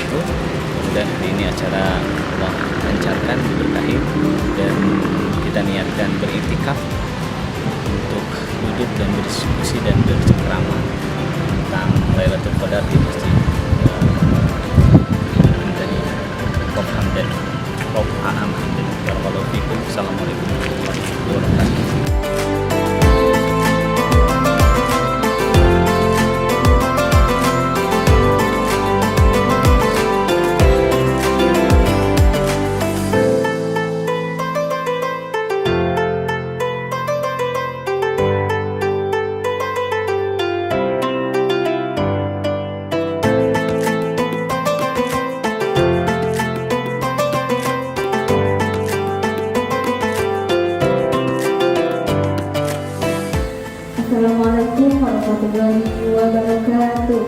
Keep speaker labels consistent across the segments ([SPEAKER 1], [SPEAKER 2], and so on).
[SPEAKER 1] wabarakatuh. Kemudian hari ini acara Allah lancarkan, diberkahi, dan kita niatkan beriktikaf untuk duduk dan berdiskusi dan bercengkrama tentang Lailatul Qadar di Masjid Antani Prof. Hamdan, Prof. Aam Hamdan. Barakallahu fikum. Assalamualaikum warahmatullahi wabarakatuh.
[SPEAKER 2] Assalamualaikum warahmatullahi wabarakatuh.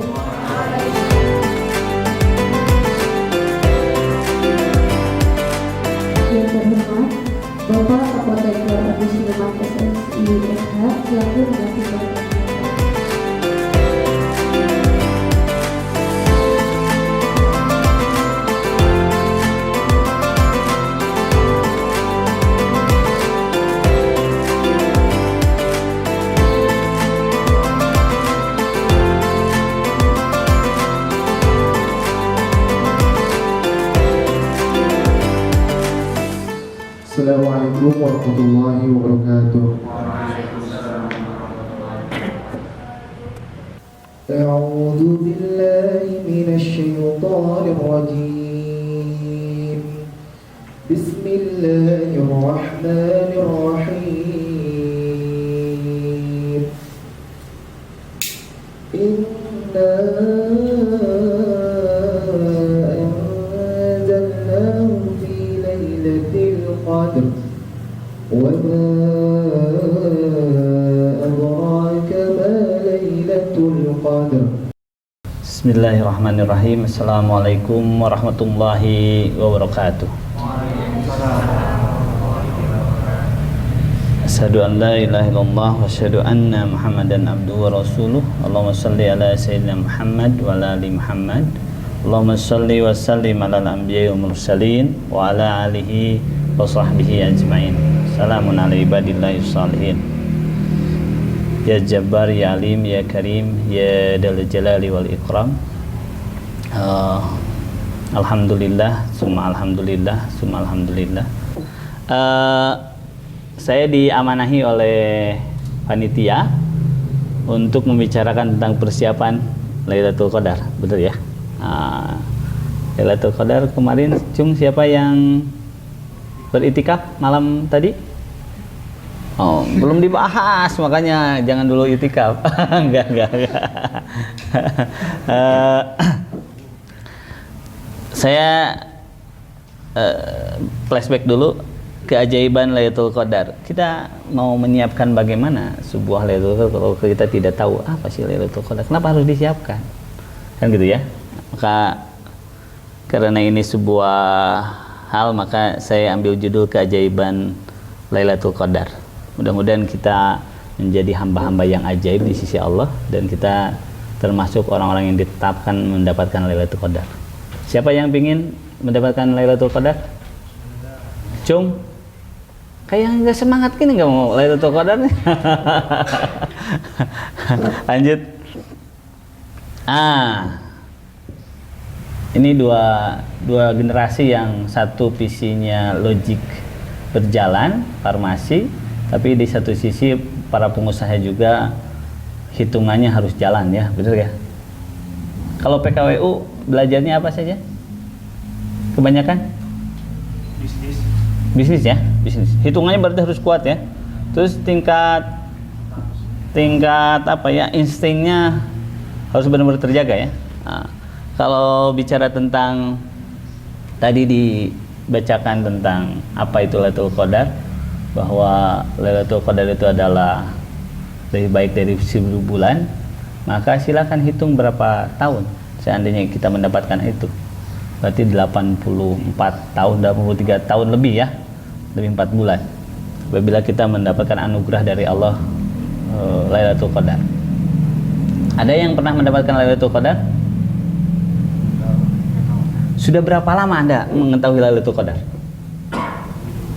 [SPEAKER 2] Yang terhormat Bapak Kapolda Agus Silman SSI SH selaku menyampaikan.
[SPEAKER 3] Assalamualaikum warahmatullahi wabarakatuh. A'udzu billahi minasy syaithanir rajim. Bismillahirrahmanirrahim. Inna anzalnahu fi lailatul qadr wa ma adraka ma lailatul qadr.
[SPEAKER 1] Bismillahirrahmanirrahim. Assalamualaikum warahmatullahi wabarakatuh. Asyhadu an la ilaha illallah wa asyhadu anna Muhammadan abduhu wa rasuluh. Allahumma shalli ala sayyidina Muhammad wa ala ali Muhammad. Allahumma shalli wa sallim ala al-anbiya'i wal mursalin wa ala alihi wa sahbihi ajmain. Salamun ala ibadillahi shalihin. Ya Jabbar, Ya Alim, Ya Karim, Ya Dzal Jalali wal Ikram. Alhamdulillah, summa alhamdulillah, summa alhamdulillah. Saya diamanahi oleh panitia untuk membicarakan tentang persiapan Lailatul Qadar, betul ya? Lailatul Qadar kemarin, Cung, siapa yang beritikaf malam tadi? Oh, belum dibahas, makanya jangan dulu itikaf. Enggak. Saya flashback dulu keajaiban Lailatul Qadar. Kita mau menyiapkan bagaimana sebuah Lailatul Qadar kalau kita tidak tahu apa sih Lailatul Qadar. Kenapa harus disiapkan? Kan gitu ya. Maka karena ini sebuah hal, maka saya ambil judul keajaiban Lailatul Qadar. Mudah-mudahan kita menjadi hamba-hamba yang ajaib di sisi Allah, dan kita termasuk orang-orang yang ditetapkan mendapatkan Lailatul Qadar. Siapa yang ingin mendapatkan Lailatul Qadar? Cung, kayak nggak semangat gini, nggak mau Lailatul Qadar nih. Lanjut. Ini dua generasi yang satu visinya logik berjalan, farmasi, tapi di satu sisi para pengusaha juga hitungannya harus jalan ya, betul ya? Kalau PKWU belajarnya apa saja? Kebanyakan? Bisnis ya, bisnis. Hitungannya berarti harus kuat ya. Terus tingkat apa ya, instingnya harus benar-benar terjaga ya. Nah, kalau bicara tentang tadi dibacakan tentang apa itu Lailatul Qadar, bahwa Lailatul Qadar itu adalah lebih baik dari 1000 bulan, maka silakan hitung berapa tahun seandainya kita mendapatkan itu. Berarti 84 tahun, 83 tahun lebih ya, lebih 4 bulan apabila kita mendapatkan anugerah dari Allah, Lailatul Qadar. Ada yang pernah mendapatkan Lailatul Qadar? Sudah berapa lama Anda mengetahui Lailatul Qadar?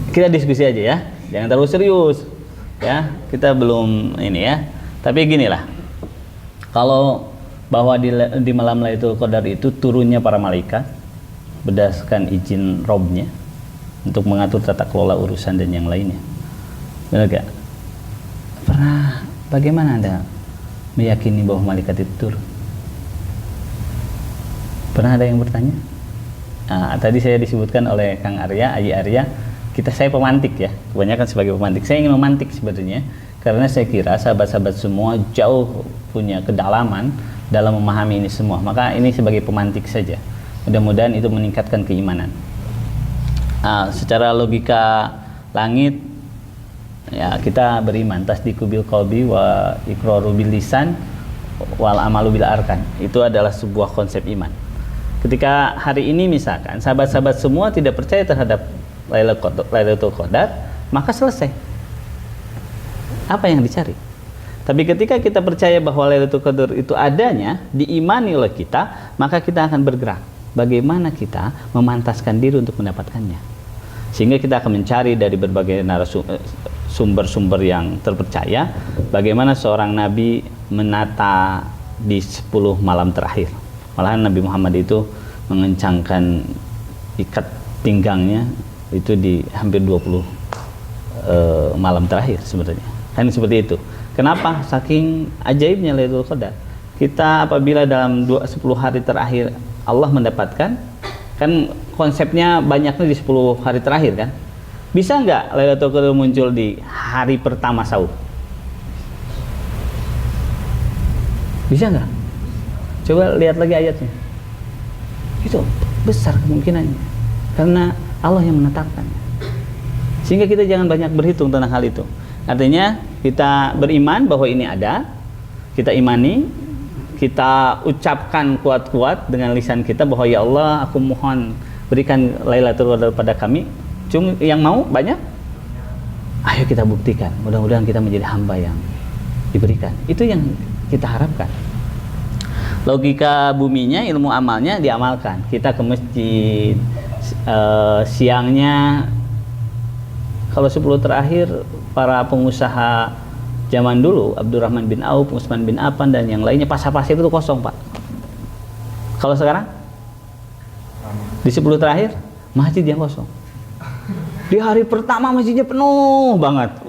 [SPEAKER 1] Kita diskusi aja ya, jangan terlalu serius ya, kita belum ini ya. Tapi ginilah, kalau bahwa di malam Lailatul Qadar itu turunnya para malaikat berdasarkan izin Robnya untuk mengatur tata kelola urusan dan yang lainnya, benar gak? Bagaimana Anda meyakini bahwa malaikat itu turun? Pernah ada yang bertanya? Nah, tadi saya disebutkan oleh Kang Arya, Ayi Arya, saya pemantik ya, kebanyakan sebagai pemantik. Saya ingin memantik sebenarnya, karena saya kira sahabat-sahabat semua jauh punya kedalaman dalam memahami ini semua. Maka ini sebagai pemantik saja. Mudah-mudahan itu meningkatkan keimanan. Secara logika langit, ya kita beriman tasdiqu bil qalbi wa iqraru bil lisan wal amalu bil arkan. Itu adalah sebuah konsep iman. Ketika hari ini misalkan sahabat-sahabat semua tidak percaya terhadap Lailatul Qadar, maka selesai. Apa yang dicari? Tapi ketika kita percaya bahwa Lailatul Qadar itu adanya, diimani oleh kita, maka kita akan bergerak. Bagaimana kita memantaskan diri untuk mendapatkannya? Sehingga kita akan mencari dari berbagai sumber-sumber yang terpercaya, bagaimana seorang nabi menata di 10 malam terakhir. Malahan Nabi Muhammad itu mengencangkan ikat pinggangnya itu di hampir 20 malam terakhir sebenarnya. Kan seperti itu. Kenapa? Saking ajaibnya Lailatul Qadar. Kita apabila dalam 10 hari terakhir Allah mendapatkan, kan konsepnya banyaknya di 10 hari terakhir kan. Bisa nggak Lailatul Qadar muncul di hari pertama Saum? Bisa nggak? Coba lihat lagi ayatnya. Itu besar kemungkinannya, karena Allah yang menetapkan. Sehingga kita jangan banyak berhitung tentang hal itu. Artinya kita beriman bahwa ini ada, kita imani, kita ucapkan kuat-kuat dengan lisan kita bahwa ya Allah, aku mohon berikan Lailatul Qadar pada kami. Cuma yang mau banyak, ayo kita buktikan. Mudah-mudahan kita menjadi hamba yang diberikan. Itu yang kita harapkan. Logika buminya, ilmu amalnya diamalkan. Kita ke masjid, siangnya kalau 10 terakhir para pengusaha zaman dulu, Abdurrahman bin Auf, Utsman bin Affan dan yang lainnya, pasar-pasar itu kosong Pak. Kalau sekarang di 10 terakhir masjid yang kosong. Di hari pertama masjidnya penuh banget,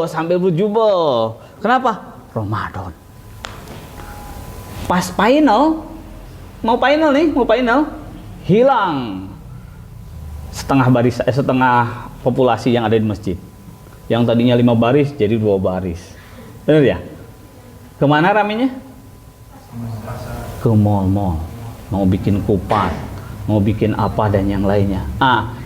[SPEAKER 1] sampai berjubel. Kenapa? Ramadan. Pas final, mau final, hilang setengah populasi yang ada di masjid. Yang tadinya 5 baris jadi 2 baris. Benar ya? Kemana ramenya? Ke mall-mall. Mau bikin kupat, mau bikin apa dan yang lainnya.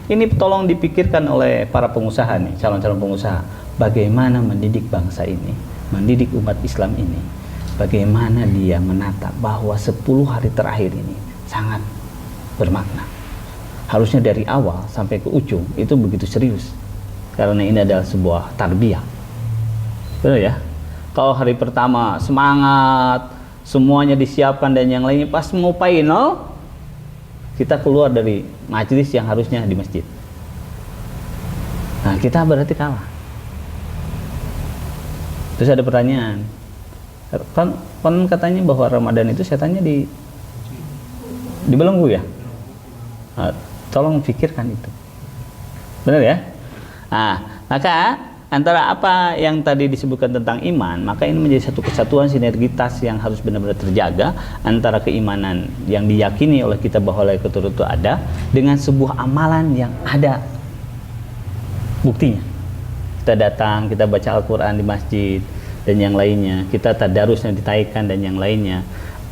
[SPEAKER 1] Ini tolong dipikirkan oleh para pengusaha nih, calon-calon pengusaha. Bagaimana mendidik bangsa ini, mendidik umat Islam ini. Bagaimana dia menata bahwa 10 hari terakhir ini sangat bermakna. Harusnya dari awal sampai ke ujung itu begitu serius. Karena ini adalah sebuah tarbiyah. Betul ya? Kalau hari pertama semangat, semuanya disiapkan dan yang lainnya, pas mau final, kita keluar dari majelis yang harusnya di masjid. Nah, kita berarti kalah. Terus ada pertanyaan. Kan katanya bahwa Ramadan itu setannya dibelenggu ya. Tolong pikirkan itu. Benar ya? Maka antara apa yang tadi disebutkan tentang iman, maka ini menjadi satu kesatuan sinergitas yang harus benar-benar terjaga antara keimanan yang diyakini oleh kita bahwa Lailatul Qadar itu ada dengan sebuah amalan yang ada buktinya. Kita datang, kita baca Al-Quran di masjid dan yang lainnya, kita tadarus yang ditaikkan dan yang lainnya,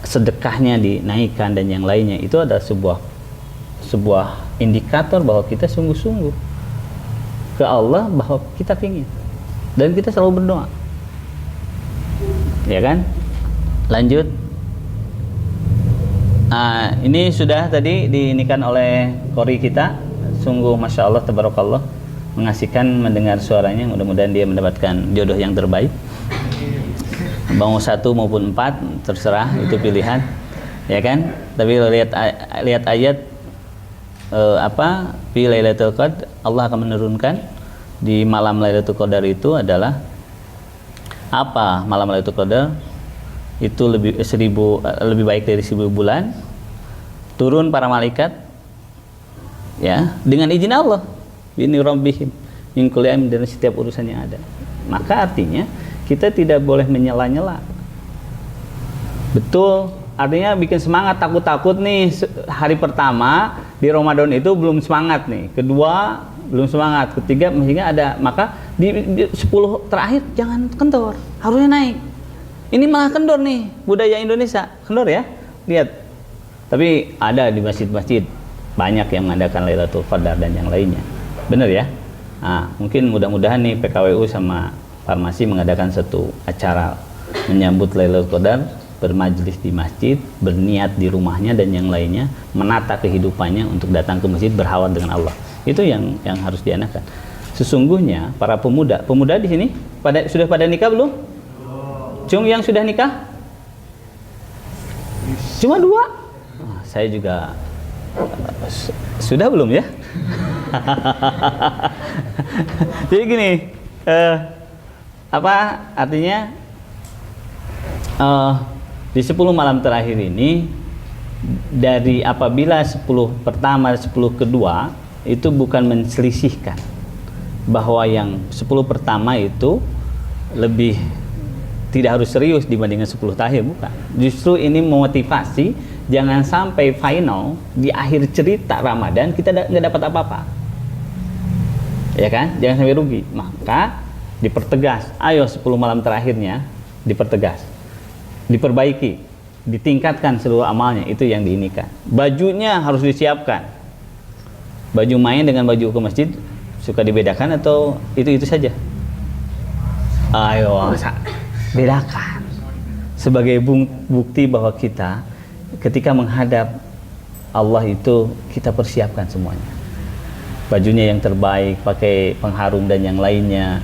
[SPEAKER 1] sedekahnya dinaikkan dan yang lainnya, itu adalah sebuah indikator bahwa kita sungguh-sungguh ke Allah bahwa kita ingin, dan kita selalu berdoa, ya kan? Lanjut. Ini sudah tadi diinikan oleh Qori kita. Sungguh Masya Allah, Tabarakallah, mengasihkan mendengar suaranya. Mudah-mudahan dia mendapatkan jodoh yang terbaik. Mau 1 maupun 4 terserah, itu pilihan, ya kan? Tapi lihat ayat Fi Lailatul Qadar, Allah akan menurunkan di malam Lailatul Qadar itu adalah apa? Malam Lailatul Qadar itu lebih baik dari 1000 bulan. Turun para malaikat ya dengan izin Allah, bini rabbihim min kulli amrin, dari setiap urusan yang ada. Maka artinya kita tidak boleh menyela-nyela. Betul, artinya bikin semangat, takut-takut nih hari pertama di Ramadan itu belum semangat nih, kedua belum semangat, ketiga mestinya ada, maka di 10 terakhir jangan kendor, harusnya naik. Ini malah kendor nih, budaya Indonesia kendor ya, lihat. Tapi ada di masjid-masjid banyak yang mengadakan Lailatul Qadar dan yang lainnya, bener ya. Nah, mungkin mudah-mudahan nih PKWU sama Farmasi mengadakan satu acara menyambut Lailatul Qadar, bermajlis di masjid, berniat di rumahnya dan yang lainnya, menata kehidupannya untuk datang ke masjid berhawat dengan Allah. Itu yang harus dianakan. Sesungguhnya para pemuda di sini sudah pada nikah belum? Cung yang sudah nikah? Cuma 2? Saya juga sudah belum ya? Jadi gini, artinya di 10 malam terakhir ini, dari apabila 10 pertama 10 kedua itu bukan menselisihkan bahwa yang 10 pertama itu lebih tidak harus serius dibandingkan 10 terakhir, bukan. Justru ini memotivasi jangan sampai final di akhir cerita Ramadan kita nggak dapat apa-apa, ya kan? Jangan sampai rugi. Maka dipertegas, ayo 10 malam terakhirnya dipertegas, diperbaiki, ditingkatkan seluruh amalnya, itu yang diinikan. Bajunya harus disiapkan. Baju main dengan baju ke masjid suka dibedakan atau itu saja? Ayo bedakan sebagai bukti bahwa kita ketika menghadap Allah itu kita persiapkan semuanya. Bajunya yang terbaik, pakai pengharum dan yang lainnya.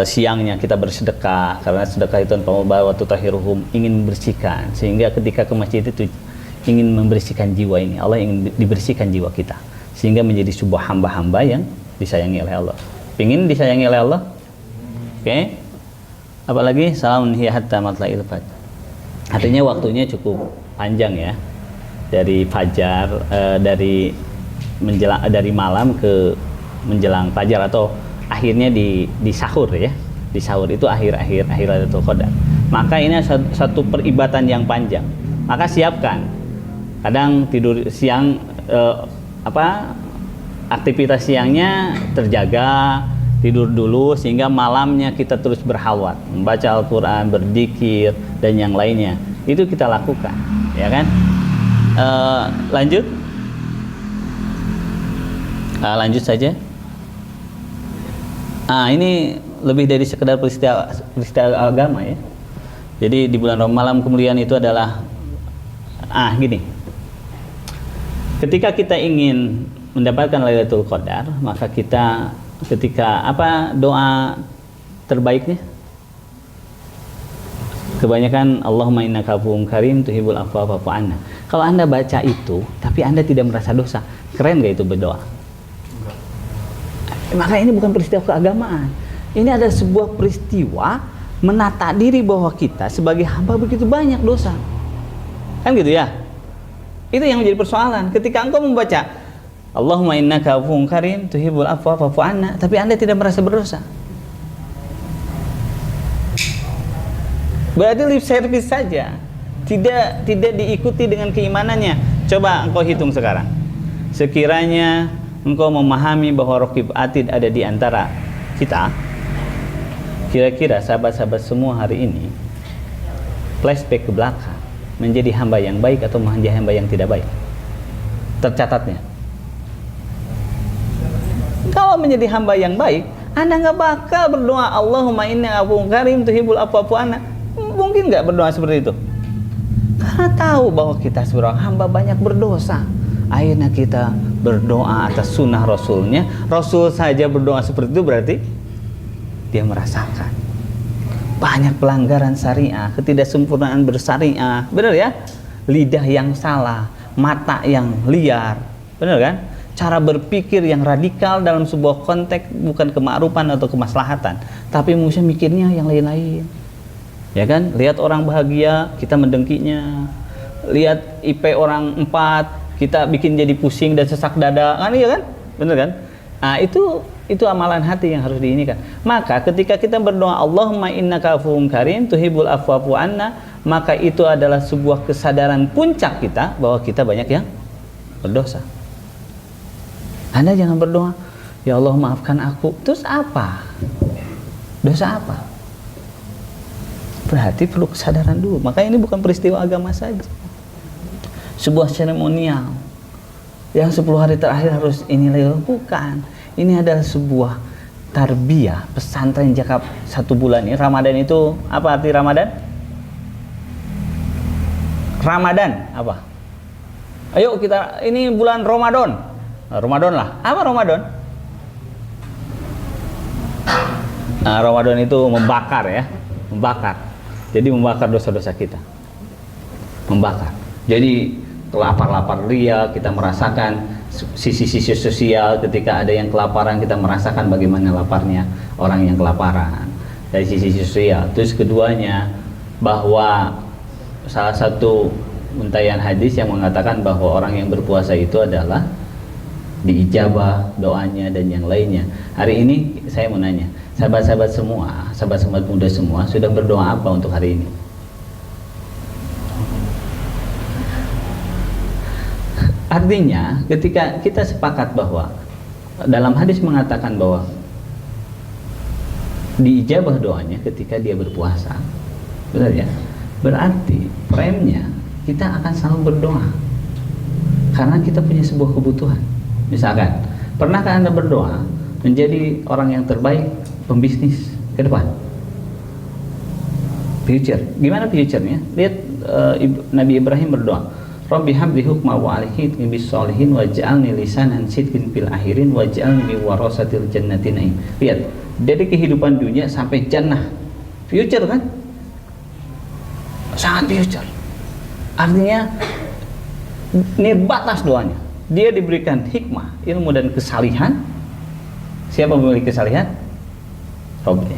[SPEAKER 1] Siangnya kita bersedekah, karena sedekah itu pembawa tutahiruhum, ingin membersihkan, sehingga ketika ke masjid itu ingin membersihkan jiwa ini. Allah ingin dibersihkan jiwa kita sehingga menjadi sebuah hamba-hamba yang disayangi oleh Allah. Ingin disayangi oleh Allah? Oke. Apalagi salamun hiya hatta matla'il fajr. Artinya waktunya cukup panjang ya. Dari fajar, dari malam ke menjelang fajar, atau akhirnya di sahur ya. Di sahur itu akhir Lailatul Qadar. Maka ini satu peribadatan yang panjang. Maka siapkan. Kadang tidur siang aktivitas siangnya terjaga, tidur dulu sehingga malamnya kita terus berhalwat, membaca Al-Qur'an, berzikir dan yang lainnya. Itu kita lakukan, ya kan? Lanjut. Lanjut saja. Ini lebih dari sekedar peristiwa agama ya. Jadi di bulan Malam kemuliaan itu adalah gini. Ketika kita ingin mendapatkan Lailatul Qadar, maka kita ketika doa terbaiknya? Kebanyakan Allahumma innaka afuwwun karim tuhibbul afwa fa'fu anna. Kalau Anda baca itu tapi Anda tidak merasa dosa, keren gak itu berdoa? Maka ini bukan peristiwa keagamaan. Ini adalah sebuah peristiwa menata diri bahwa kita sebagai hamba begitu banyak dosa. Kan gitu ya? Itu yang menjadi persoalan. Ketika engkau membaca Allahumma innaka afuwwun karim tuhibbul afwa fa'fu anna, tapi Anda tidak merasa berdosa, berarti lip service saja, tidak diikuti dengan keimanannya. Coba engkau hitung sekarang. Sekiranya engkau memahami bahwa Raqib Atid ada di antara kita, kira-kira sahabat-sahabat semua hari ini flashback ke belakang menjadi hamba yang baik atau menjadi hamba yang tidak baik? Tercatatnya. Kalau menjadi hamba yang baik, Anda nggak bakal berdoa Allahumma innaka afuwwun karim tuhibbul afwa fa'fu anna. Mungkin nggak berdoa seperti itu? Karena tahu bahwa kita seorang hamba banyak berdosa. Akhirnya kita berdoa atas sunnah Rasulnya. Rasul saja berdoa seperti itu, berarti dia merasakan banyak pelanggaran syariah, ketidaksempurnaan bersyariah, benar ya? Lidah yang salah, mata yang liar, benar kan? Cara berpikir yang radikal dalam sebuah konteks bukan kema'rufan atau kemaslahatan, tapi manusia mikirnya yang lain-lain. Ya kan? Lihat orang bahagia, kita mendengkinya. Lihat IP orang 4, kita bikin jadi pusing dan sesak dada. Kan iya kan? Benar kan? Nah, itu amalan hati yang harus diinikan. Maka ketika kita berdoa Allahumma innaka afuwwun karim tuhibbul afwa fa'fu anna, maka itu adalah sebuah kesadaran puncak kita bahwa kita banyak yang berdosa. Anda jangan berdoa, ya Allah maafkan aku. Terus apa? Dosa apa? Berarti perlu kesadaran dulu. Maka ini bukan peristiwa agama saja. Sebuah seremonial yang 10 hari terakhir harus ini bukan. Ini adalah sebuah tarbiyah pesantren jangka 1 bulan ini. Ramadan itu apa arti Ramadan? Ramadan apa? Ayo kita, ini bulan Ramadan. Ramadan lah. Apa Ramadan? Nah, Ramadan itu membakar ya, membakar. Jadi membakar dosa-dosa kita. Membakar. Jadi lapar-lapar ria, kita merasakan sisi-sisi sosial. Ketika ada yang kelaparan, kita merasakan bagaimana laparnya orang yang kelaparan. Dari sisi sosial. Terus keduanya, bahwa salah satu untayan hadis yang mengatakan bahwa orang yang berpuasa itu adalah diijabah doanya dan yang lainnya. Hari ini saya mau nanya, sahabat-sahabat semua, sahabat-sahabat muda semua sudah berdoa apa untuk hari ini? Artinya ketika kita sepakat bahwa dalam hadis mengatakan bahwa diijabah doanya ketika dia berpuasa, benar ya? Berarti premnya kita akan selalu berdoa karena kita punya sebuah kebutuhan. Misalkan, pernahkah Anda berdoa menjadi orang yang terbaik pembisnis ke depan? Future. Gimana future-nya? Lihat Nabi Ibrahim berdoa, Rabbi habli hukma wa alhiqni bis sholihin waj'alni lisanan sidqin fil akhirin waj'alni min warasatil jannati na'im. Lihat, dari kehidupan dunia sampai jannah. Future kan? Sangat future. Artinya nirbatas doanya. Dia diberikan hikmah, ilmu dan kesalihan. Siapa memiliki kesalihan? Robnya.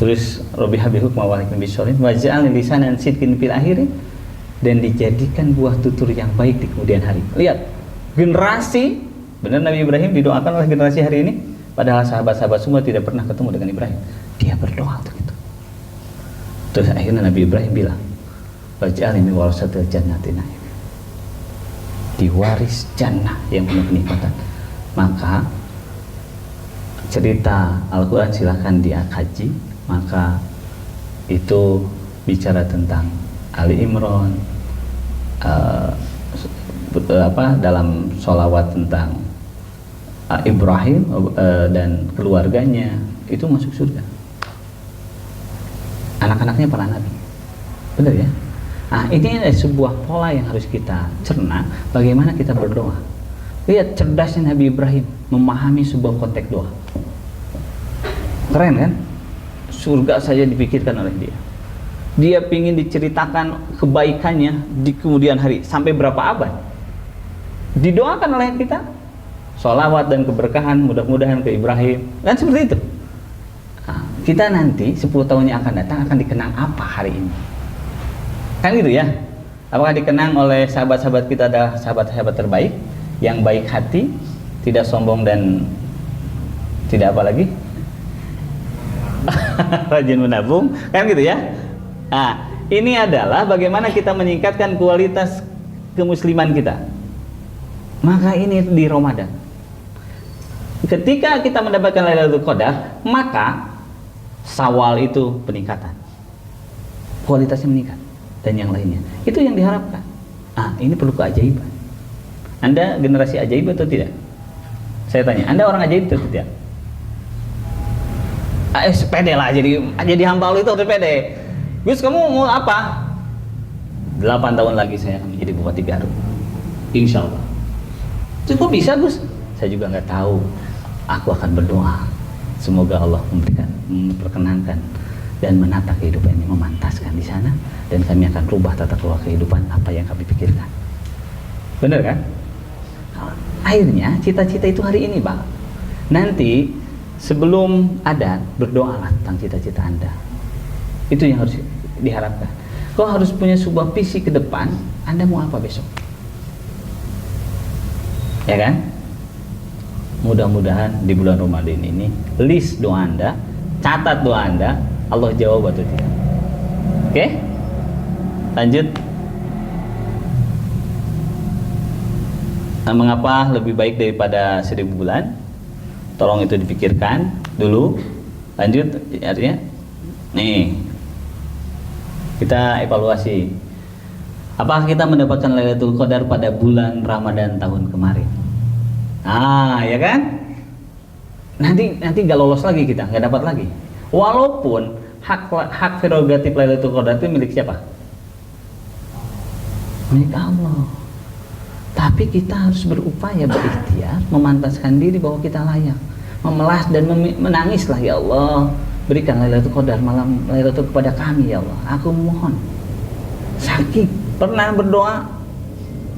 [SPEAKER 1] Terus Rabbi habli hukma wa alhiqni bis sholihin waj'alni lisanan sidqin fil akhirin, dan dijadikan buah tutur yang baik di kemudian hari. Lihat, generasi, benar Nabi Ibrahim didoakan oleh generasi hari ini, padahal sahabat-sahabat semua tidak pernah ketemu dengan Ibrahim. Dia berdoa untuk itu. Terus akhirnya Nabi Ibrahim bilang, waj'alni min warasatil jannati na'im, diwaris jannah yang penuh kenikmatan. Maka cerita Al-Quran silahkan dikaji. Maka itu bicara tentang Ali Imran, dalam sholawat tentang Ibrahim dan keluarganya itu masuk surga. Anak-anaknya para nabi, benar ya? Nah, ini adalah sebuah pola yang harus kita cerna. Bagaimana kita berdoa? Lihat cerdasnya Nabi Ibrahim memahami sebuah konteks doa. Keren kan? Surga saja dipikirkan oleh dia. Dia ingin diceritakan kebaikannya di kemudian hari sampai berapa abad. Didoakan oleh kita. Sholawat dan keberkahan mudah-mudahan ke Ibrahim. Kan seperti itu. Nah, kita nanti 10 tahun yang akan datang akan dikenang apa hari ini? Kan gitu ya. Apakah dikenang oleh sahabat-sahabat kita adalah sahabat-sahabat terbaik, yang baik hati, tidak sombong dan tidak apa lagi? Rajin menabung, kan gitu ya. Nah, ini adalah bagaimana kita meningkatkan kualitas kemusliman kita. Maka ini di Ramadan. Ketika kita mendapatkan Lailatul Qadar, maka Syawal itu peningkatan. Kualitasnya meningkat. Dan yang lainnya, itu yang diharapkan. Ini perlu keajaiban. Anda generasi ajaib atau tidak? Saya tanya, Anda orang ajaib atau tidak? Sepede lah, jadi hamba itu harus pede. Gus, kamu mau apa? 8 tahun lagi saya akan menjadi bupati Garut, insya Allah. Cukup bisa Gus? Saya juga nggak tahu. Aku akan berdoa, semoga Allah memperkenankan dan menata kehidupan ini, memantaskan di sana, dan kami akan rubah tata kelola kehidupan apa yang kami pikirkan. Benar kan? Akhirnya cita-cita itu hari ini, Pak. Nanti sebelum adzan berdoalah tentang cita-cita Anda. Itu yang harus diharapkan. Kau harus punya sebuah visi ke depan, Anda mau apa besok? Ya kan? Mudah-mudahan di bulan Ramadan ini list doa Anda, catat doa Anda, Allah jawab atau tidak. Oke? Lanjut. Nah, mengapa lebih baik daripada 1000 bulan? Tolong itu dipikirkan dulu. Lanjut, artinya nih kita evaluasi. Apakah kita mendapatkan Lailatul Qadar pada bulan Ramadan tahun kemarin? Ya kan? Nanti nggak lolos lagi, kita nggak dapat lagi. Walaupun hak prerogatif Lailatul Qadar itu milik siapa? Milik Allah. Tapi kita harus berupaya, berikhtiar, memantaskan diri bahwa kita layak, memelas dan menangislah, ya Allah, berikan Lailatul Qadar malam Lailatul kepada kami, ya Allah. Aku mohon. Sakit, pernah berdoa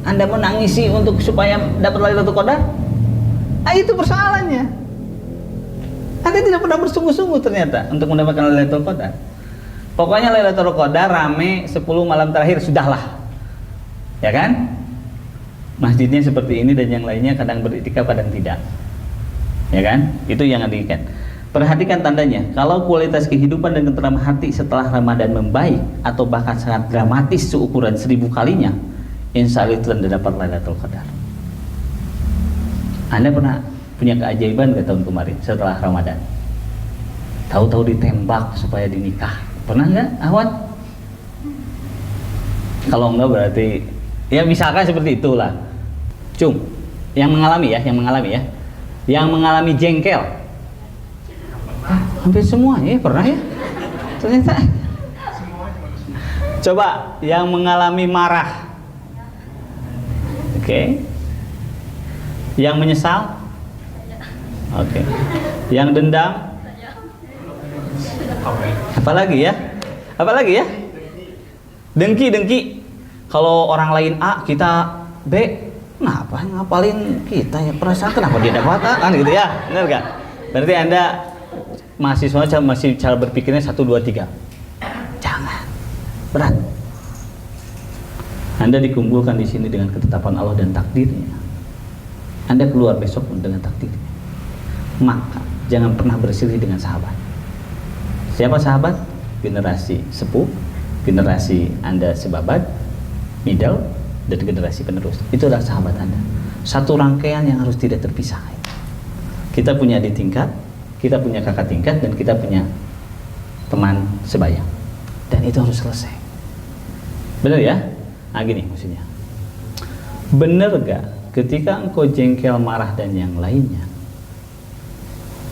[SPEAKER 1] Anda menangisi untuk supaya dapat Lailatul Qadar? Itu persoalannya. Anda tidak pernah bersungguh-sungguh ternyata untuk mendapatkan Lailatul Qadar. Pokoknya Lailatul Qadar rame 10 malam terakhir sudahlah. Ya kan? Masjidnya seperti ini dan yang lainnya kadang beriktikaf kadang tidak. Ya kan? Itu yang diinginkan. Perhatikan tandanya. Kalau kualitas kehidupan dan keteraman hati setelah Ramadan membaik atau bahkan sangat dramatis seukuran 1000 kalinya, insya Allah itu Anda dapat Lailatul Qadar. Anda pernah punya keajaiban ke tahun kemarin setelah Ramadan? Tahu-tahu ditembak supaya dinikah. Pernah nggak, Ahwan? Kalau enggak berarti ya misalkan seperti itulah. Cung, yang mengalami ya, yang mengalami jengkel. Hampir semua ya pernah ya. Ternyata. Coba yang mengalami marah. Oke. Yang menyesal? Oke. Yang dendam? Apalagi ya? Dengki. Kalau orang lain A, kita B, kenapa ngapalin kita ya? Perasaan kenapa dia dapat A? Kan gitu ya, benar gak? Berarti Anda mahasiswa masih cara berpikirnya 1, 2, 3. Jangan, berat. Anda dikumpulkan di sini dengan ketetapan Allah dan takdirnya. Anda keluar besok dengan takdirnya. Maka jangan pernah bersilih dengan sahabat. Siapa sahabat? Generasi sepuh, generasi Anda sebabat, middle, dan generasi penerus. Itu adalah sahabat Anda. Satu rangkaian yang harus tidak terpisah. Kita punya adik tingkat, kita punya kakak tingkat, dan kita punya teman sebaya. Dan itu harus selesai. Benar ya? Gini maksudnya. Benar gak ketika engkau jengkel, marah, dan yang lainnya,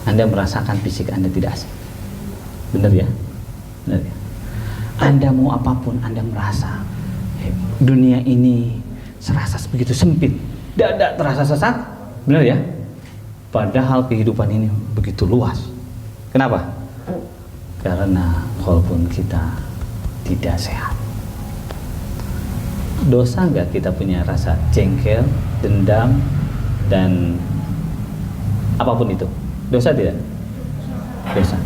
[SPEAKER 1] Anda merasakan fisik Anda tidak asik? Benar ya? Benar ya? Anda mau apapun, Anda merasa dunia ini serasa begitu sempit, dada terasa sesak, benar ya? Padahal kehidupan ini begitu luas. Kenapa? Karena walaupun kita tidak sehat. Dosa nggak kita punya rasa jengkel, dendam, dan apapun itu? Dosa tidak? Dosa.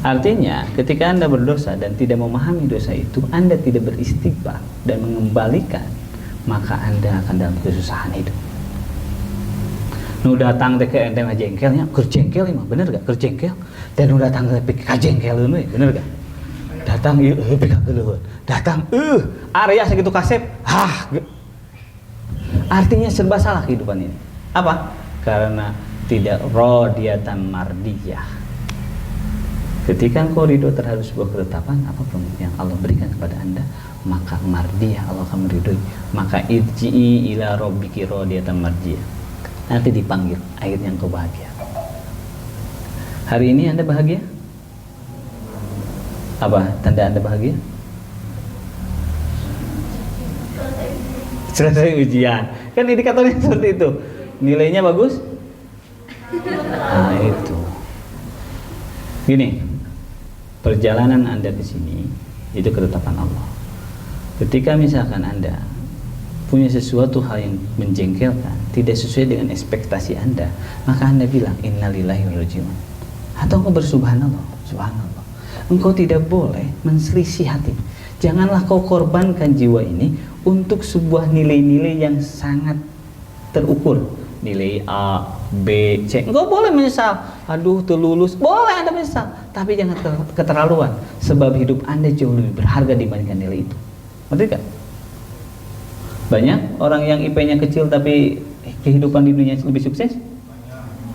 [SPEAKER 1] Artinya ketika Anda berdosa dan tidak memahami dosa itu, Anda tidak beristighfar dan mengembalikan, maka Anda akan dalam kesusahan hidup. Nu datang teh ke ente jengkelnya, kerjengkel mah bener gak? Kerjengkel dan nu datang ke kajengkel ini bener gak? Datang ieu PK datang area segitu kasep. Artinya serba salah kehidupan ini. Apa? Karena tidak rodiyatan mardiyah. Ketika engkau ridho terhadap sebuah ketetapan apapun yang Allah berikan kepada Anda, maka mardiyah, Allah akan meridhoi. Maka irji'i ila rabbiki radiyatan mardiyah. Nanti dipanggil, akhirnya engkau bahagia. Hari ini Anda bahagia? Apa tanda Anda bahagia? Selesai ujian. Kan indikatornya seperti itu. Nilainya bagus? Nah, itu. Gini, perjalanan Anda ke sini itu ketetapan Allah. Ketika misalkan Anda punya sesuatu hal yang menjengkelkan, tidak sesuai dengan ekspektasi Anda, maka Anda bilang innalillahi wa inna ilaihi raji'un. Atau engkau bersubhanallah, subhanallah. Engkau tidak boleh menselisih hati. Janganlah kau korbankan jiwa ini untuk sebuah nilai-nilai yang sangat terukur. Nilai A, B, C. Engkau boleh menyesal. Aduh, terlulus. Boleh Anda menyesal. Tapi jangan keterlaluan. Sebab hidup Anda jauh lebih berharga dibandingkan nilai itu. Ngerti gak? Banyak orang yang IP-nya kecil tapi kehidupan di dunia lebih sukses?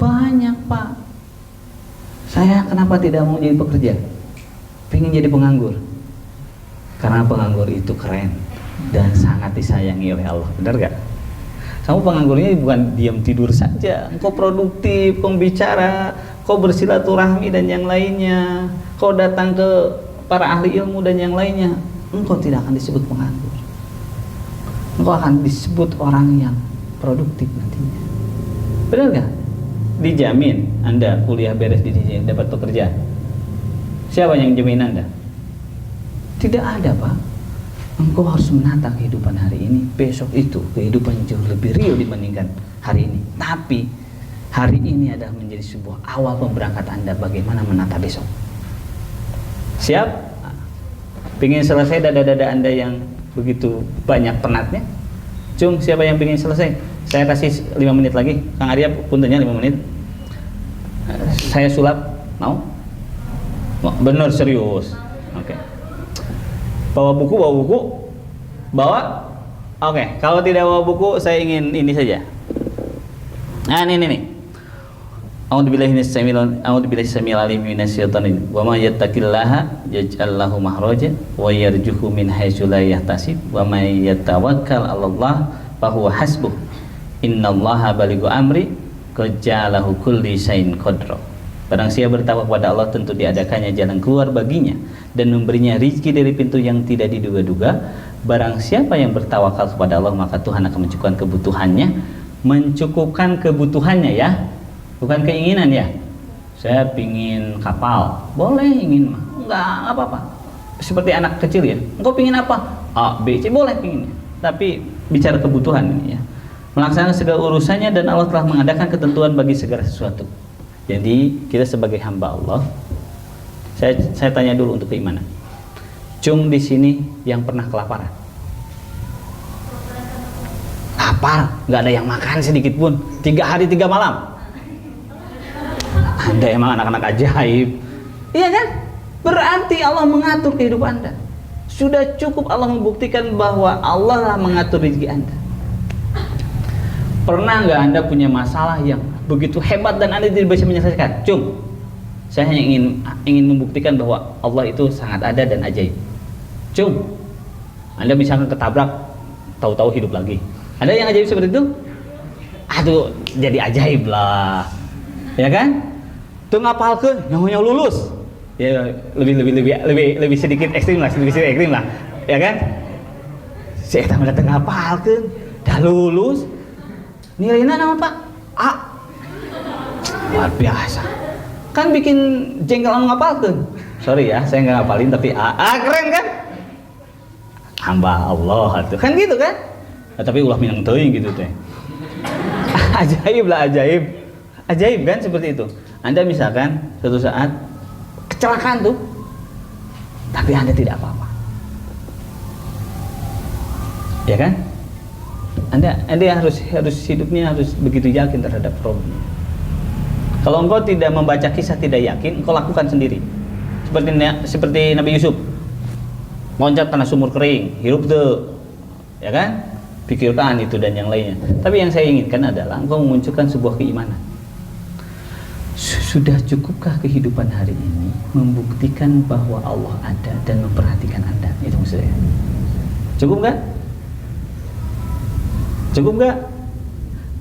[SPEAKER 1] Banyak, Pak. Saya kenapa tidak mau jadi pekerja? Pengen jadi penganggur. Karena penganggur itu keren dan sangat disayangi oleh Allah. Benar gak? Kamu penganggurnya bukan diam tidur saja. Engkau produktif, kau bicara, kau bersilaturahmi dan yang lainnya. Kau datang ke para ahli ilmu dan yang lainnya. Engkau tidak akan disebut penganggur. Engkau akan disebut orang yang produktif nantinya. Benar gak? Dijamin Anda kuliah beres di sini dapat pekerjaan. Siapa yang jamin Anda? Tidak ada, Pak. Engkau harus menata kehidupan hari ini. Besok itu kehidupan jauh lebih real dibandingkan hari ini. Tapi hari ini adalah menjadi sebuah awal pemberangkat Anda bagaimana menata besok. Siap? Pingin selesai dada-dada Anda yang begitu banyak penatnya? Cung, siapa yang pingin selesai? Saya kasih 5 menit lagi. Kang Arya puntennya 5 menit. Saya sulap. Mau? Bener, serius. Oke. Bawa buku? Bawa? Oke. Kalau tidak bawa buku, saya ingin ini saja. Nah, ini nih. A'udzubillahi samiil alim minasyaitonir rajim. Wa may yattaqillaha yaj'al lahu makhraja wa yarzuqhu min haitsu la yahtasib wa may yatawakkal 'alallahi fa huwa hasbuh. Innallaha balighu amri qad ja'alahu kulli syai'in qadra. Barang siapa bertakwa kepada Allah, tentu diadakannya jalan keluar baginya dan memberinya rezeki dari pintu yang tidak diduga-duga. Barang siapa yang bertawakal kepada Allah, maka Tuhan akan mencukupkan kebutuhannya ya, bukan keinginan ya. Saya pingin kapal, boleh ingin mah, enggak apa-apa. Seperti anak kecil ya, engkau pingin apa? A, B, C, boleh pinginnya. Tapi bicara kebutuhan ini ya, melaksanakan segala urusannya dan Allah telah mengadakan ketentuan bagi segala sesuatu. Jadi kita sebagai hamba Allah, saya tanya dulu untuk keimanan. Cung di sini yang pernah kelaparan? Lapar, nggak ada yang makan sedikit pun. 3 hari 3 malam. Anda emang anak-anak ajaib, iya kan? Berarti Allah mengatur kehidupan Anda. Sudah cukup Allah membuktikan bahwa Allah lah mengatur rezeki Anda. Pernah nggak Anda punya masalah yang begitu hebat dan Anda tidak bisa menyelesaikan? Cung, saya hanya ingin membuktikan bahwa Allah itu sangat ada dan ajaib. Cung, Anda misalkan ketabrak, tahu-tahu hidup lagi. Ada yang ajaib seperti itu? Aduh, jadi ajaib lah, ya kan? Tuh ngapalkeun, nyaho lulus. Ya lebih sedikit ekstrim lah, ya kan? Saya tak mendatang ngapalkeun, dah lulus. Nilainya nama Pak? A. Luar biasa. Kan bikin jengkel anu ngapalkeun. Sorry ya, saya nggak ngapalin tapi A. Keren kan? Hamba Allah tuh. Kan gitu kan? Nah, tapi ulah minang teuing gitu teh. Ajaib lah, ajaib. Ajaib kan seperti itu. Anda misalkan suatu saat kecelakaan tuh, tapi Anda tidak apa-apa. Ya kan? Anda harus hidupnya harus begitu yakin terhadap problem. Kalau engkau tidak membaca kisah tidak yakin, engkau lakukan sendiri. Seperti Nabi Yusuf, loncat tanah sumur kering, hirup tuh, ya kan? Pikirkan itu dan yang lainnya. Tapi yang saya inginkan adalah engkau memunculkan sebuah keimanan. Sudah cukupkah kehidupan hari ini membuktikan bahwa Allah ada dan memperhatikan Anda? Itu maksudnya. Cukup nggak? Cukup nggak?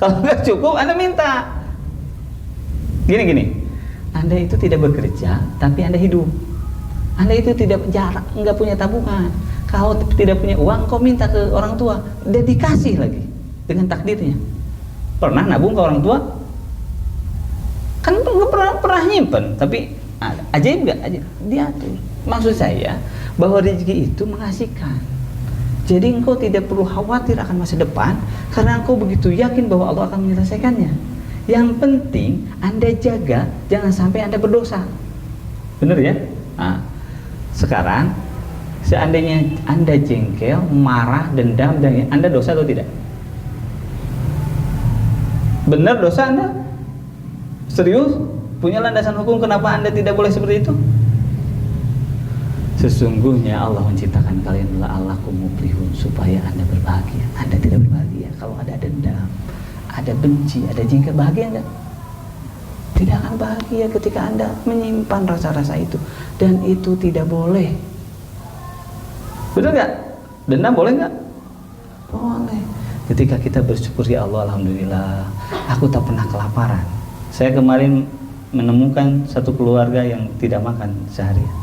[SPEAKER 1] Kalau nggak cukup, Anda minta. Gini. Anda itu tidak bekerja, tapi Anda hidup. Anda itu nggak punya tabungan. Kalau tidak punya uang, kau minta ke orang tua, dia dikasih lagi dengan takdirnya. Pernah nabung ke orang tua? Kan nggak pernah nyimpen, tapi ajaib nggak? Ajaib. Diatur. Maksud saya bahwa rezeki itu mengasihkan. Jadi engkau tidak perlu khawatir akan masa depan karena engkau begitu yakin bahwa Allah akan menyelesaikannya. Yang penting Anda jaga jangan sampai Anda berdosa. Benar ya? Nah, sekarang seandainya Anda jengkel, marah, dendam, dan Anda dosa atau tidak? Benar dosa Anda? Serius? Punya landasan hukum kenapa Anda tidak boleh seperti itu? Sesungguhnya Allah menciptakan kalian la'allakum muflihun, supaya Anda berbahagia. Anda tidak berbahagia kalau ada dendam, ada benci, ada jengkel. Bahagia enggak? Tidak akan bahagia ketika Anda menyimpan rasa-rasa itu, dan itu tidak boleh. Betul nggak? Dendam boleh nggak? Boleh. Ketika kita bersyukur, ya Allah, alhamdulillah, aku tak pernah kelaparan. Saya kemarin menemukan satu keluarga yang tidak makan seharian.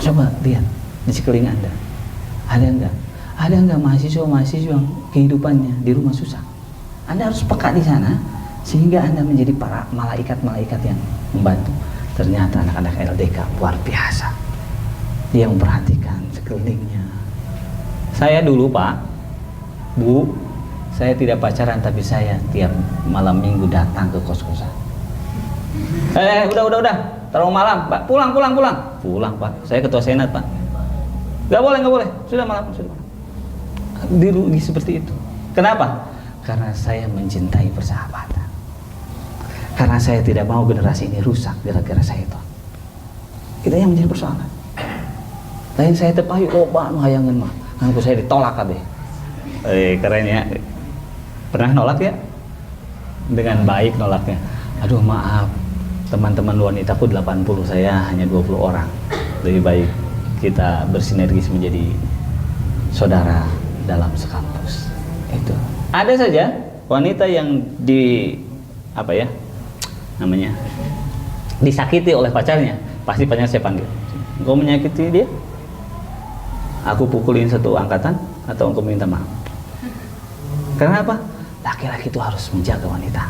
[SPEAKER 1] Coba lihat di sekeliling Anda, ada enggak mahasiswa yang kehidupannya di rumah susah? Anda harus peka di sana sehingga Anda menjadi para malaikat yang membantu. Ternyata anak-anak LDK luar biasa, dia memperhatikan sekelilingnya. Saya dulu, Pak, Bu, saya tidak pacaran, tapi saya tiap malam minggu datang ke kos-kosan. Udah, terlalu malam, Pak. Pulang, Pak. Saya ketua senat, Pak. Gak boleh. Sudah malam. Dirugi seperti itu. Kenapa? Karena saya mencintai persahabatan. Karena saya tidak mau generasi ini rusak gara-gara syaitan. Itu yang menjadi persoalan. Lain saya tepayu, Pak, hayangan mah. Ngangku saya ditolak kabeh. Keren ya. Pernah nolak ya? Dengan baik nolaknya. Aduh, maaf, teman-teman wanitaku 80, saya hanya 20 orang. Lebih baik kita bersinergis menjadi saudara dalam sekampus. Itu. Ada saja wanita yang disakiti oleh pacarnya. Pasti pacarnya saya panggil. Engkau menyakiti dia? Aku pukulin satu angkatan atau engkau minta maaf? Karena apa? Laki-laki itu harus menjaga wanita.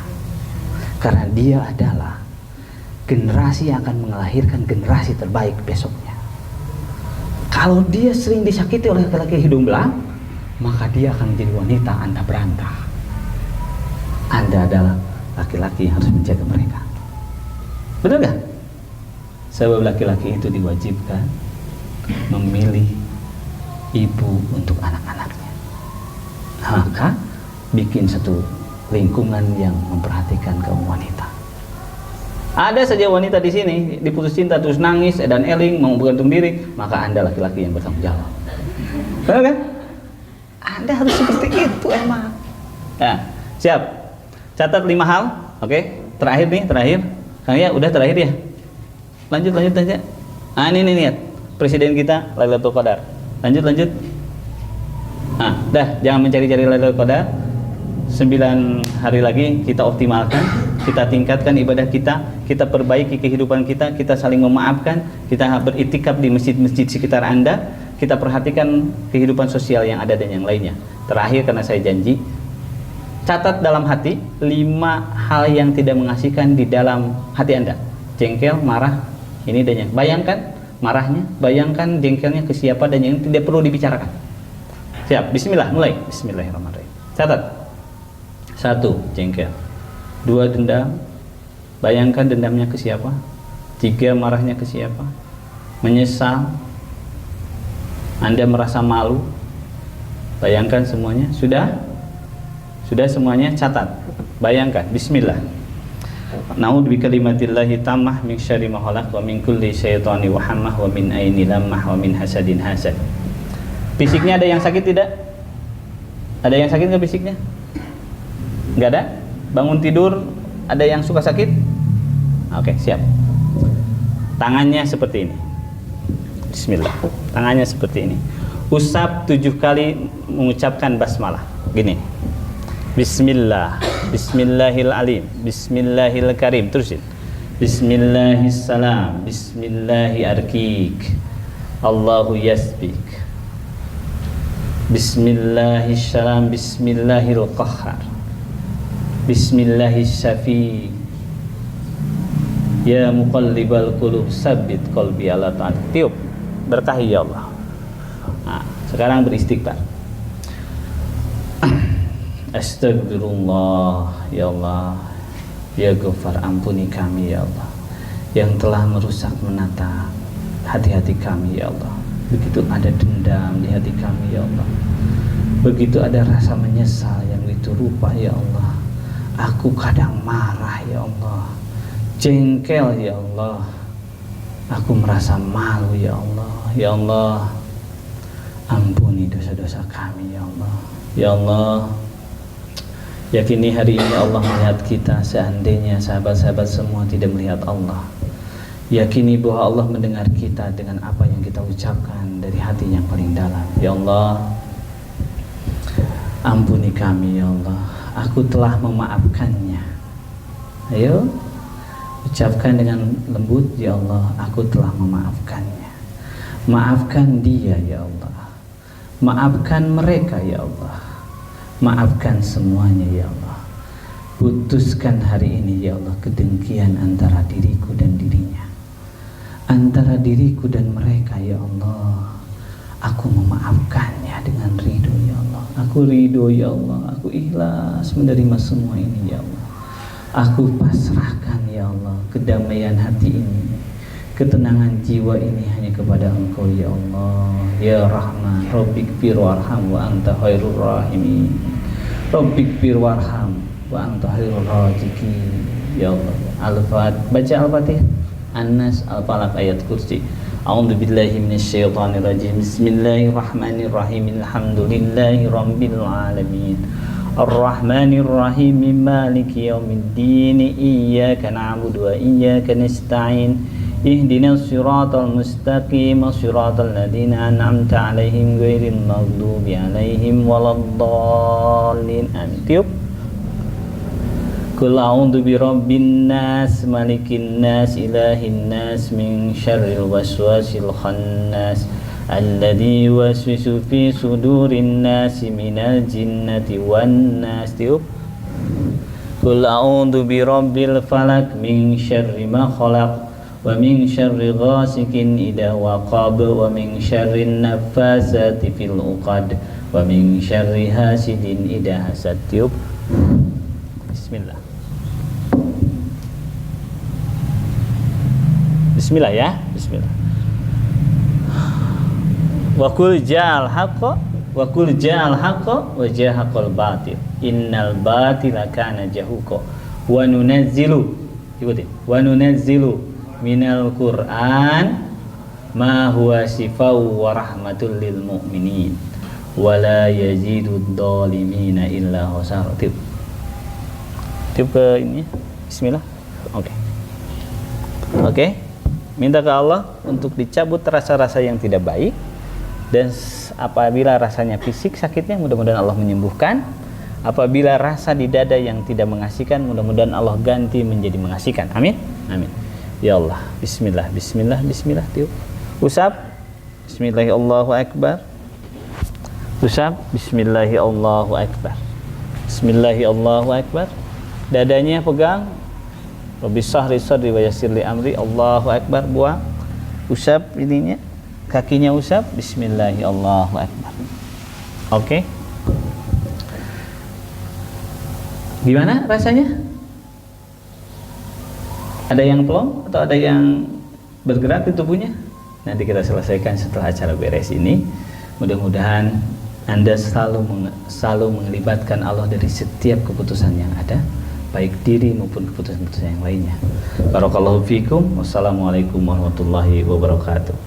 [SPEAKER 1] Karena dia adalah generasi yang akan melahirkan generasi terbaik besoknya. Kalau dia sering disakiti oleh laki-laki hidung belang, maka dia akan menjadi wanita Anda berantah. Anda adalah laki-laki yang harus menjaga mereka. Benar gak? Sebab laki-laki itu diwajibkan memilih ibu untuk anak-anaknya. Maka bikin satu lingkungan yang memperhatikan kaum wanita. Ada saja wanita di sini diputus cinta terus nangis dan eling mau bergantung diri, maka Anda laki-laki yang bertanggung jawab. Benar kan? Anda harus seperti itu emang. Nah, siap. Catat 5 hal. Oke. Terakhir. Kang ya, udah terakhir ya. Lanjut aja. Ah, ini lihat. Presiden kita Lailatul Qadar. Lanjut. Dah, jangan mencari-cari Lailatul Qadar. 9 hari lagi kita optimalkan, kita tingkatkan ibadah kita perbaiki kehidupan kita saling memaafkan, kita beritikaf di masjid-masjid sekitar Anda, kita perhatikan kehidupan sosial yang ada dan yang lainnya. Terakhir, karena saya janji, catat dalam hati 5 hal yang tidak mengasihkan di dalam hati Anda. Jengkel, marah, ini dan yang. Bayangkan marahnya, bayangkan jengkelnya ke siapa dan yang tidak perlu dibicarakan. Siap, bismillah, mulai. Bismillahirrahmanirrahim. Catat. 1, jengkel. 2, dendam. Bayangkan dendamnya ke siapa. 3, marahnya ke siapa. Menyesal. Anda merasa malu. Bayangkan semuanya. Sudah semuanya, catat. Bayangkan, bismillah. Na'udzu bikalimatillahi tammah min syarri ma khalaq wa min kulli syaitani wa hammah wa min aini lammah wa min hasadin hasad. Fisiknya ada yang sakit tidak? Ada yang sakit nggak fisiknya? Nggak ada? Bangun tidur ada yang suka sakit? Oke, siap. Tangannya seperti ini. Bismillah. Tangannya seperti ini. Usap 7 kali mengucapkan basmalah. Gini. Bismillah, Bismillahil alim, Bismillahil karim. Terusin. Bismillahissalam, Bismillahi arkik, Allahu yasbik. Bismillahissalam, Bismillahil qahhar, Bismillahis syafi. Ya muqallibal qulub, sabbit qalbi ala ta'at. Tiup, berkahi ya Allah. Nah, Sekarang beristighfar. Astagfirullah, ya Allah, ya Ghafar, ampuni kami ya Allah yang telah merusak menata hati-hati kami ya Allah. Begitu ada dendam di hati kami ya Allah, begitu ada rasa menyesal yang itu rupa ya Allah. Aku kadang marah ya Allah, jengkel ya Allah, aku merasa malu ya Allah. Ya Allah, ampuni dosa-dosa kami ya Allah. Ya Allah, yakini hari ini Allah melihat kita. Seandainya sahabat-sahabat semua tidak melihat Allah, yakini bahwa Allah mendengar kita dengan apa yang kita ucapkan dari hati yang paling dalam. Ya Allah, ampuni kami ya Allah, aku telah memaafkannya. Ayo ucapkan dengan lembut, ya Allah, aku telah memaafkannya. Maafkan dia ya Allah, maafkan mereka ya Allah, maafkan semuanya ya Allah. Putuskan hari ini ya Allah kedengkian antara diriku dan dirinya, antara diriku dan mereka ya Allah. Aku memaafkannya dengan ridho ya Allah. Aku ridho ya Allah, aku ikhlas menerima semua ini ya Allah. Aku pasrahkan ya Allah kedamaian hati ini, ketenangan jiwa ini hanya kepada Engkau ya Allah. Ya Rahman, Rabbikfir warham wa anta khairur rahimin. Rabbikfir warham wa anta khairur raziqin. Ya Allah. Al-Fatihah. Baca Al-Fatihah, An-Nas, Al-Falaq, ayat kursi. A'udzu billahi minasyaitonir rajim. Bismillahirrahmanirrahim. Alhamdulillahi rabbil alamin. Ar-Rahmanir Rahim. Maliki yaumiddin. Iyyaka na'budu wa iyyaka nasta'in. Ihdinas siratal mustaqim, siratal ladzina an'amta 'alaihim ghairil maghdubi 'alaihim waladdallin. Amin. Tiup. Qul a'udzu birabbin nas, malikin nas, ilahin nas, min syarril waswasil khannas, alladzi yuwaswisu fi sudurin nas, minal jinnati wan nas. Tiup. Qul a'udzu birabbil falaq, min syarri ma khalaq, wa min syarri ghasikin idza waqab, wa min syarri naffasati fil uqad, wa min syarri hasidin idza hasad. Tiup. Bismillah. Bismillah ya. Bismillah. Wa qul ja'al haqqo wa qul ja'al haqqo wa jahaqal batil innal batila kana jahuqa wa nunazzilu, ikutin, wa nunazzilu minal Qur'an ma huwa shifa'u wa rahmatul lil mu'minin wa la yazidud dhalimina illa khasara. Tiup ke ini. Bismillah. Oke. Oke. Minta ke Allah untuk dicabut rasa-rasa yang tidak baik, dan apabila rasanya fisik sakitnya mudah-mudahan Allah menyembuhkan. Apabila rasa di dada yang tidak mengasihkan, mudah-mudahan Allah ganti menjadi mengasihkan. Amin. Amin. Ya Allah, bismillah, bismillah, bismillah. Tiup. Usap. Bismillahi Allahu akbar. Usap. Bismillahi Allahu akbar. Bismillahi Allahu akbar. Dadanya pegang. Rabbi sahri sadri wa yassirli amri. Allahu akbar. Buang. Usap ininya. Kakinya usap. Bismillahi Allahu akbar. Oke. Gimana rasanya? Ada yang plong atau ada yang bergerak di tubuhnya? Nanti kita selesaikan setelah acara beres ini. Mudah-mudahan Anda selalu melibatkan Allah dari setiap keputusan yang ada, baik diri maupun keputusan-keputusan yang lainnya. Barakallahu fikum. Wassalamualaikum warahmatullahi wabarakatuh.